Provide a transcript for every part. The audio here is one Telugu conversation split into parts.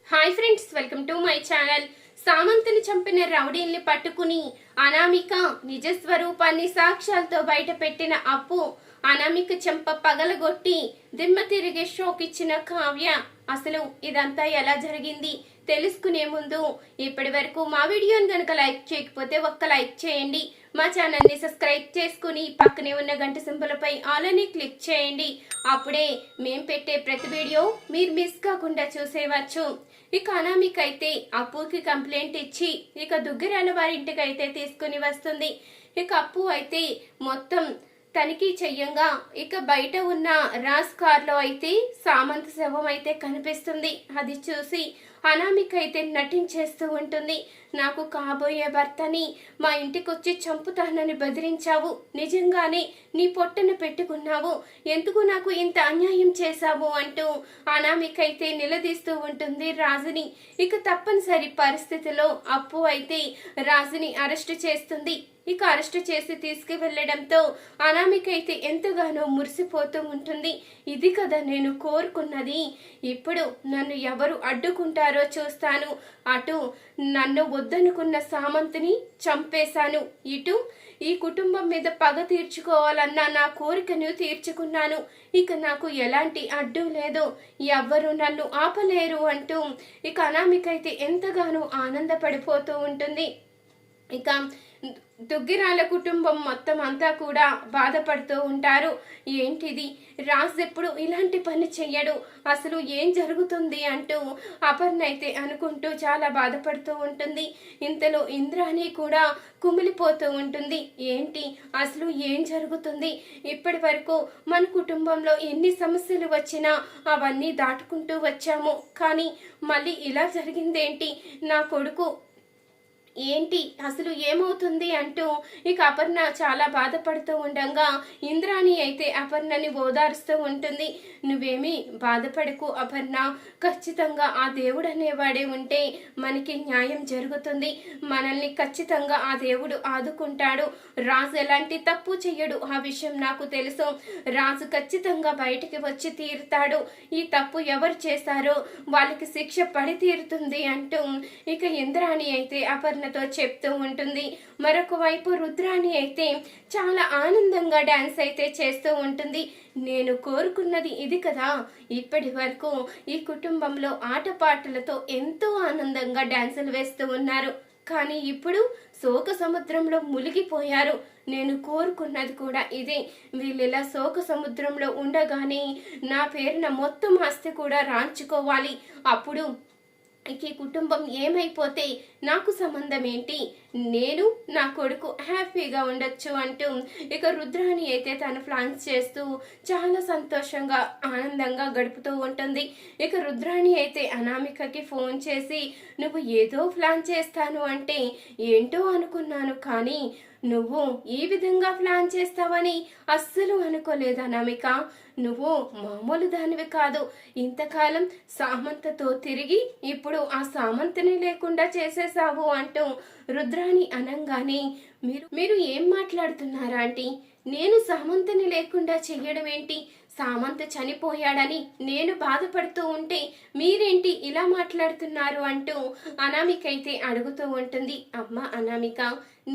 Hi friends, welcome to my channel. సామంత్ని చంపిన రౌడీల్ని పట్టుకుని అనామిక నిజ స్వరూపాన్ని సాక్ష్యాలతో బయట పెట్టిన అప్పు అనామిక చెంప పగలగొట్టి దిమ్మ తిరిగే షోక్ ఇచ్చిన కావ్య. అసలు ఇదంతా ఎలా జరిగింది తెలుసుకునే ముందు ఇప్పటి వరకు మా వీడియోని కనుక లైక్ చేయకపోతే ఒక్క లైక్ చేయండి. మా ఛానల్ని సబ్స్క్రైబ్ చేసుకుని పక్కనే ఉన్న గంట సింబల్పై ఆల్ అని క్లిక్ చేయండి. అప్పుడే మేం పెట్టే ప్రతి వీడియో మీరు మిస్ కాకుండా చూసేవచ్చు. ఇక అనామిక అయితే అప్పుకి కంప్లైంట్ ఇచ్చి ఇక దుగ్గిరాల వారింటికి అయితే తీసుకుని వస్తుంది. ఇక అప్పు అయితే మొత్తం తనిఖీ చెయ్యంగా ఇక బయట ఉన్న రాజ్ కార్లో అయితే సామంత్ శవం అయితే కనిపిస్తుంది. అది చూసి అనామిక అయితే నటించేస్తూ ఉంటుంది. నాకు కాబోయే భర్తని మా ఇంటికి వచ్చి చంపుతానని బెదిరించావు, నిజంగానే నీ పొట్టను పెట్టుకున్నావు, ఎందుకు నాకు ఇంత అన్యాయం చేశావు అంటూ అనామిక అయితే నిలదీస్తూ ఉంటుంది రాజుని. ఇక తప్పనిసరి పరిస్థితిలో అప్పు అయితే రాజుని అరెస్టు చేస్తుంది. ఇక అరెస్టు చేసి తీసుకువెళ్లడంతో అనామిక అయితే ఎంతగానో మురిసిపోతూ ఉంటుంది. ఇది కదా నేను కోరుకున్నది, ఇప్పుడు నన్ను ఎవరు అడ్డుకుంటారో చూస్తాను. అటు నన్ను వద్దనుకున్న సామంత్ని చంపేశాను, ఇటు ఈ కుటుంబం మీద పగ తీర్చుకోవాలన్న నా కోరికను తీర్చుకున్నాను. ఇక నాకు ఎలాంటి అడ్డు లేదు, ఎవ్వరు నన్ను ఆపలేరు అంటూ ఇక అనామిక అయితే ఎంతగానో ఆనందపడిపోతూ ఉంటుంది. ఇక దుగ్గిరాల కుటుంబం మొత్తం అంతా కూడా బాధపడుతూ ఉంటారు. ఏంటిది, రాజ్ ఎప్పుడు ఇలాంటి పని చెయ్యడు, అసలు ఏం జరుగుతుంది అంటూ అపర్ణ అయితే అనుకుంటూ చాలా బాధపడుతూ ఉంటుంది. ఇంతలో ఇంద్రాణి కూడా కుమిలిపోతూ ఉంటుంది. ఏంటి అసలు ఏం జరుగుతుంది, ఇప్పటి వరకు మన కుటుంబంలో ఎన్ని సమస్యలు వచ్చినా అవన్నీ దాటుకుంటూ వచ్చాము, కానీ మళ్ళీ ఇలా జరిగిందేంటి, నా కొడుకు ఏంటి అసలు ఏమవుతుంది అంటూ ఇక అపర్ణ చాలా బాధపడుతూ ఉండగా ఇంద్రాణి అయితే అపర్ణని ఓదారుస్తూ ఉంటుంది. నువ్వేమీ బాధపడకు అపర్ణ, ఖచ్చితంగా ఆ దేవుడు అనేవాడే ఉంటే మనకి న్యాయం జరుగుతుంది, మనల్ని ఖచ్చితంగా ఆ దేవుడు ఆదుకుంటాడు. రాజు ఎలాంటి తప్పు చెయ్యడు, ఆ విషయం నాకు తెలుసు. రాజు ఖచ్చితంగా బయటికి వచ్చి తీరుతాడు, ఈ తప్పు ఎవరు చేశారో వాళ్ళకి శిక్ష పడి తీరుతుంది అంటూ ఇక ఇంద్రాణి అయితే అపర్ణ తో చెప్తూ ఉంటుంది. మరొక వైపు రుద్రాణి అయితే చాలా ఆనందంగా డాన్స్ అయితే చేస్తూ ఉంటుంది. నేను కోరుకున్నది ఇది కదా, ఇప్పటి వరకు ఈ కుటుంబంలో ఆటపాటలతో ఎంతో ఆనందంగా డాన్సులు వేస్తూ ఉన్నారు, కానీ ఇప్పుడు శోక సముద్రంలో మునిగిపోయారు. నేను కోరుకున్నది కూడా ఇదే, వీళ్ళిలా శోక సముద్రంలో ఉండగానే నా పేరున మొత్తం ఆస్తి కూడా రాంచుకోవాలి, అప్పుడు ఈ కుటుంబం ఏమైపోతే నాకు సంబంధం ఏంటి, నేను నా కొడుకు హ్యాపీగా ఉండొచ్చు అంటూ ఇక రుద్రాణి అయితే తను ప్లాన్స్ చేస్తూ చాలా సంతోషంగా ఆనందంగా గడుపుతూ ఉంటుంది. ఇక రుద్రాణి అయితే అనామికకి ఫోన్ చేసి నువ్వు ఏదో ప్లాన్ చేస్తాను అంటే ఏంటో అనుకున్నాను, కానీ నువ్వు ఈ విధంగా ప్లాన్ చేస్తావని అస్సలు అనుకోలేదు అనామిక, నువ్వు మామూలు దానివి కాదు, ఇంతకాలం సామంతతో తిరిగి ఇప్పుడు ఆ సామంతని లేకుండా చేసేసావు అంటూ రుద్రాణి అనంగానే మీరు ఏం మాట్లాడుతున్నారా ఆంటీ, నేను సామంతని లేకుండా చెయ్యడం ఏంటి, సామంత చనిపోయాడని నేను బాధపడుతూ ఉంటే మీరేంటి ఇలా మాట్లాడుతున్నారు అంటూ అనామిక అయితే అడుగుతూ ఉంటుంది. అమ్మ అనామిక,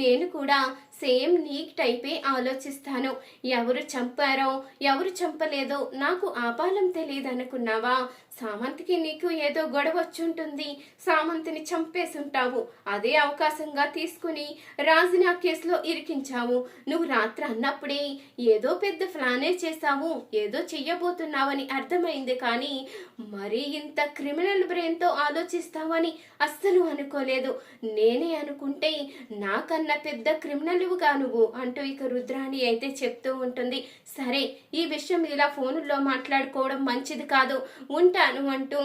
నేను కూడా సేమ్ నీ టైపే ఆలోచిస్తాను, ఎవరు చంపారో ఎవరు చంపలేదో నాకు ఆపాలం తెలియదు అనుకున్నావా, సామంత్కి నీకు ఏదో గొడవ వచ్చుంటుంది, సామంత్ని చంపేసుంటావు, అదే అవకాశంగా తీసుకుని రాజుని ఆ కేసులో ఇరికించావు. నువ్వు రాత్రి అన్నప్పుడే ఏదో పెద్ద ప్లానే చేశావు, ఏదో చెయ్యబోతున్నావని అర్థమైంది, కానీ మరీ ఇంత క్రిమినల్ బ్రెయిన్తో ఆలోచిస్తావని అస్సలు అనుకోలేదు, నేనే అనుకుంటే నాకన్నా పెద్ద క్రిమినల్గా నువ్వు అంటూ ఇక రుద్రాణి అయితే చెప్తూ ఉంటుంది. సరే, ఈ విషయం ఇలా ఫోనుల్లో మాట్లాడుకోవడం మంచిది కాదు, ఉంటాను అంటూ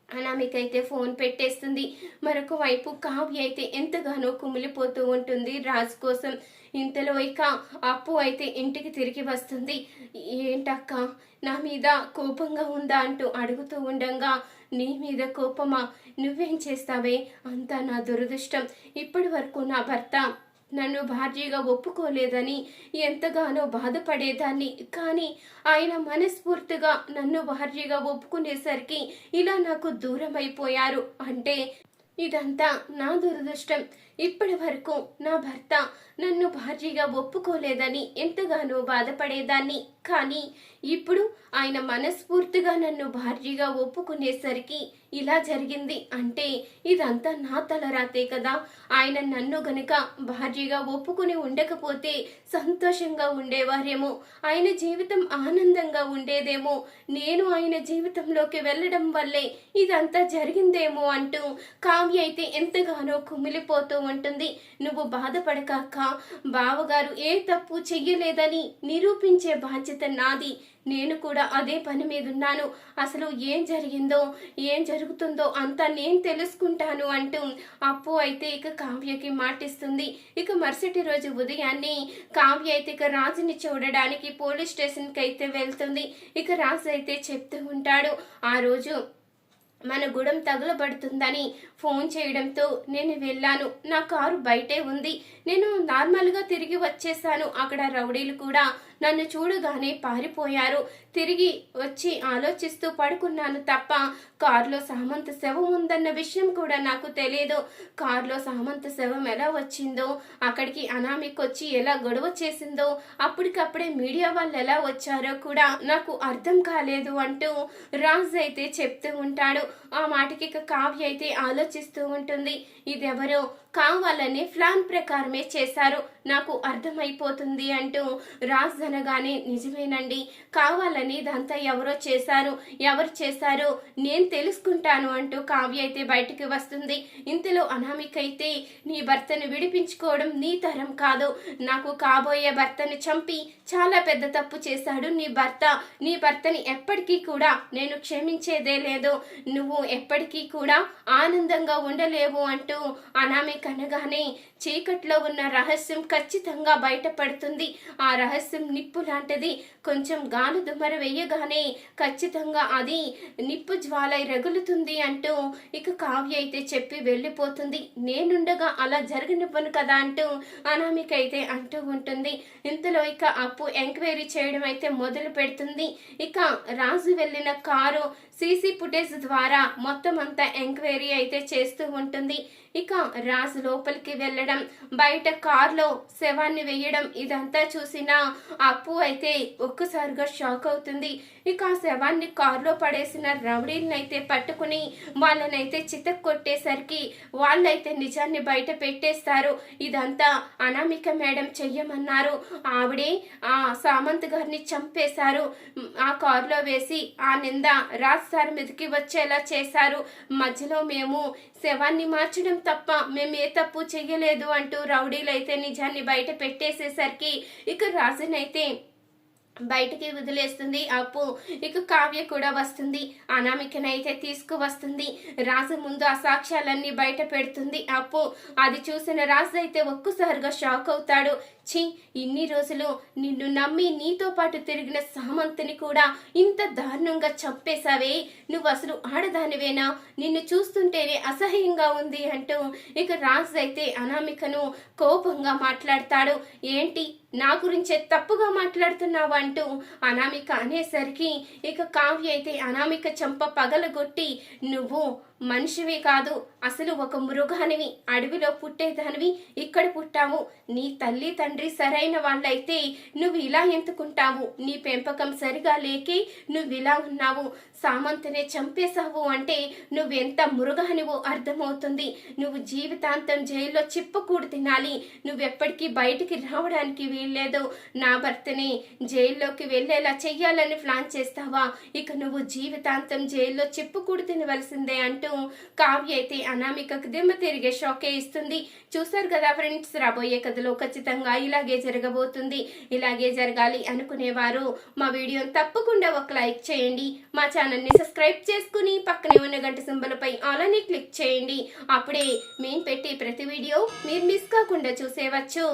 అనామిక అయితే ఫోన్ పెట్టేస్తుంది. మరొక వైపు కావ్య అయితే ఎంతగానో కుమిలిపోతూ ఉంటుంది రాజ్ కోసం. ఇంతలో ఇక అప్పు అయితే ఇంటికి తిరిగి వస్తుంది. ఏంటక్క, నా మీద కోపంగా ఉందా అంటూ అడుగుతూ ఉండగా, నీ మీద కోపమా, నువ్వేం చేస్తావే, అంతా నా దురదృష్టం, ఇప్పటి వరకు నా భర్త నన్ను భార్యగా ఒప్పుకోలేదని ఎంతగానో బాధపడేదాన్ని. కానీ ఆయన మనస్ఫూర్తిగా నన్ను భార్యగా ఒప్పుకునేసరికి ఇలా నాకు దూరం అయిపోయారు. అంటే ఇదంతా నా దురదృష్టం. ఇప్పటి వరకు నా భర్త నన్ను భార్యగా ఒప్పుకోలేదని ఎంతగానో బాధపడేదాన్ని. కానీ ఇప్పుడు ఆయన మనస్ఫూర్తిగా నన్ను భార్యగా ఒప్పుకునేసరికి ఇలా జరిగింది. అంటే ఇదంతా నా తలరాతే కదా. ఆయన నన్ను గనుక భార్యగా ఒప్పుకుని ఉండకపోతే సంతోషంగా ఉండేవారేమో, ఆయన జీవితం ఆనందంగా ఉండేదేమో, నేను ఆయన జీవితంలోకి వెళ్ళడం వల్లే ఇదంతా జరిగిందేమో అంటూ కావ్య అయితే ఎంతగానో కుమిలిపోతూ ఉంటుంది. నువ్వు బాధపడకాక, బావగారు ఏ తప్పు చెయ్యలేదని నిరూపించే బాధ్యత నాది. నేను కూడా అదే పని మీద ఉన్నాను. అసలు ఏం జరిగిందో ఏం జరుగుతుందో అంతా నేను తెలుసుకుంటాను అంటూ అప్పు అయితే ఇక కావ్యకి మాటిస్తుంది. ఇక మరుసటి రోజు ఉదయాన్నే కావ్య అయితే ఇక రాజుని చూడడానికి పోలీస్ స్టేషన్కి అయితే వెళ్తుంది. ఇక రాజు అయితే చెప్తూ ఉంటాడు, ఆ రోజు మన గుడం తగులబడుతుందని ఫోన్ చేయడంతో నేను వెళ్ళాను. నా కారు బయటే ఉంది. నేను నార్మల్గా తిరిగి వచ్చేసాను. అక్కడ రౌడీలు కూడా నన్ను చూడగానే పారిపోయారు. తిరిగి వచ్చి ఆలోచిస్తూ పడుకున్నాను తప్ప కారులో సామంత శవం ఉందన్న విషయం కూడా నాకు తెలియదు. కారులో సామంత శవం ఎలా వచ్చిందో, అక్కడికి అనామిక్ వచ్చి ఎలా గొడవ చేసిందో, అప్పటికప్పుడే మీడియా వాళ్ళు ఎలా వచ్చారో కూడా నాకు అర్థం కాలేదు అంటూ రాజ్ అయితే చెప్తూ ఉంటాడు. ఆ మాటకి ఇక కావ్య అయితే ఆలోచిస్తూ ఉంటుంది. ఇదెవరో కావాలని ప్లాన్ ప్రకారమే చేశారు, నాకు అర్థమైపోతుంది అంటూ రాజ్ అనగానే నిజమేనండి, కావాలని ఇదంతా ఎవరో చేశారు, ఎవరు చేశారో నేను తెలుసుకుంటాను అంటూ కావ్య అయితే బయటికి వస్తుంది. ఇంతలో అనామిక అయితే నీ భర్తను విడిపించుకోవడం నీ తరం కాదు, నాకు కాబోయే భర్తను చంపి చాలా పెద్ద తప్పు చేశాడు నీ భర్త. నీ భర్తని ఎప్పటికీ కూడా నేను క్షమించేదే లేదు, నువ్వు ఎప్పటికీ కూడా ఆనందంగా ఉండలేవు అంటూ అనామిక అనగానే చీకట్లో ఉన్న రహస్యం ఖచ్చితంగా బయటపడుతుంది. ఆ రహస్యం నిప్పు లాంటిది. కొంచెం గాలి దుమర వేయగానే ఖచ్చితంగా అది నిప్పు జ్వాలై రగులుతుంది అంటూ ఇక కావ్య అయితే చెప్పి వెళ్ళిపోతుంది. నేనుండగా అలా జరగనివ్వను కదా అంటూ అనామిక అయితే అంటూ ఉంటుంది. ఇంతలో ఇక అప్పు ఎంక్వైరీ చేయడం అయితే మొదలు పెడుతుంది. ఇక రాజు వెళ్ళిన కారు సీసీ ఫుటేజ్ ద్వారా మొత్తం అంతా ఎంక్వైరీ అయితే చేస్తూ ఉంటుంది. ఇక రాజు లోపలికి వెళ్ళడం, బయట కారులో శవాన్ని వేయడం ఇదంతా చూసిన అప్పు అయితే ఒక్కసారిగా షాక్ అవుతుంది. ఇక ఆ శవాన్ని కారులో పడేసిన రౌడీలను అయితే పట్టుకుని వాళ్ళనైతే చితక్ కొట్టేసరికి వాళ్ళైతే నిజాన్ని బయట పెట్టేస్తారు. ఇదంతా అనామిక మేడం చెయ్యమన్నారు, ఆవిడే ఆ సామంత్ గారిని చంపేశారు, ఆ కారులో వేసి ఆ నింద రాజ్ సార్ మీదకి వచ్చేలా చేశారు, మధ్యలో మేము శవాన్ని మార్చడం తప్ప మేము ఏ తప్పు చెయ్యలేదు అంటూ రౌడీలు అయితే నిజాన్ని బయట పెట్టేసేసరికి ఇక రాజునైతే బయటికి వదిలేస్తుంది అప్పు. ఇక కావ్య కూడా వస్తుంది, అనామికనైతే తీసుకువస్తుంది. రాజు ముందు ఆ సాక్ష్యాలన్నీ బయట పెడుతుంది అప్పు. అది చూసిన రాజు అయితే ఒక్కసారిగా షాక్ అవుతాడు. ఛీ, ఇన్ని రోజులు నిన్ను నమ్మి నీతో పాటు తిరిగిన సామంతుని కూడా ఇంత దారుణంగా చంపేశావే, నువ్వు అసలు ఆడదానివేనా, నిన్ను చూస్తుంటేనే అసహ్యంగా ఉంది అంటూ ఇక రాజు అయితే అనామికను కోపంగా మాట్లాడతాడు. ఏంటి నా గురించే తప్పుగా మాట్లాడుతున్నావు అంటూ అనామిక అనేసరికి ఇక కావ్య అయితే అనామిక చెంప పగలగొట్టి, నువ్వు మనిషివి కాదు, అసలు ఒక మృగానివి, అడవిలో పుట్టేదానివి, ఇక్కడ పుట్టావు, నీ తల్లి తండ్రి సరైన వాళ్ళైతే నువ్వు ఇలా ఎందుకుంటావు, నీ పెంపకం సరిగా లేకే నువ్వు ఇలా ఉన్నావు, సామంతనే చంపేశావు అంటే నువ్వెంత మృగానివో అర్థమవుతుంది. నువ్వు జీవితాంతం జైల్లో చిప్పకూడు తినాలి, నువ్వెప్పటికీ బయటికి రావడానికి వీల్లేదు, నా భర్తని జైల్లోకి వెళ్ళేలా చెయ్యాలని ప్లాన్ చేస్తావా, ఇక నువ్వు జీవితాంతం జైల్లో చిప్పకూడు తినవలసిందే అంటూ కావ్య అయితే అనామికకు దిమ్మ తిరిగే షాకే ఇస్తుంది. చూసారు కదా ఫ్రెండ్స్, రాబోయే కథలో ఖచ్చితంగా ఇలాగే జరగబోతుంది. ఇలాగే జరగాలి అనుకునేవారు మా వీడియోని తప్పకుండా ఒక లైక్ చేయండి, మా ఛానల్ని సబ్స్క్రైబ్ చేసుకుని పక్కనే ఉన్న గంట సింబల్ పై ఆల్ అని క్లిక్ చేయండి. అప్పుడే మేము పెట్టే ప్రతి వీడియో మీరు మిస్ కాకుండా చూసేవచ్చు.